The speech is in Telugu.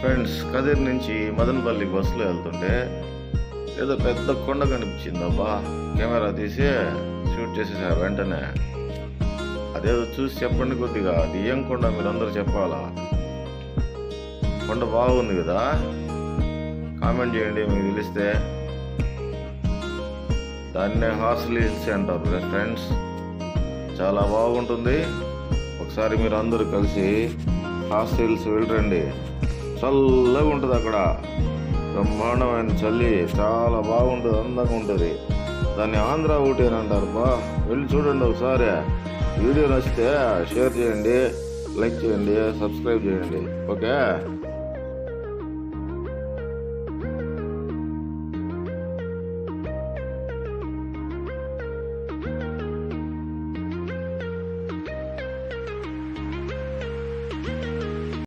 ఫ్రెండ్స్, కదిరి నుంచి మదనపల్లి బస్సులో వెళ్తుంటే ఏదో పెద్ద కొండ కనిపించింది. అబ్బా, కెమెరా తీసి షూట్ చేసేసా వెంటనే. అదేదో చూసి చెప్పండి కొద్దిగా, అది ఏం కొండ మీరందరూ చెప్పాలా. కొండ బాగుంది కదా, కామెంట్ చేయండి మీకు తెలిస్తే. దాన్నే హార్స్లీ హిల్స్ అంటారు ఫ్రెండ్స్. చాలా బాగుంటుంది. ఒకసారి మీరు అందరూ కలిసి హార్స్లీ హిల్స్ వెళ్ళరండి. చల్లగా ఉంటుంది అక్కడ, బ్రహ్మాండమైన చల్లి, చాలా బాగుంటుంది, అందంగా ఉంటుంది. దాన్ని ఆంధ్ర ఊటీ అని అంటారు. వెళ్ళి చూడండి ఒకసారి. వీడియో నచ్చితే షేర్ చేయండి, లైక్ చేయండి, సబ్స్క్రైబ్ చేయండి. ఓకే.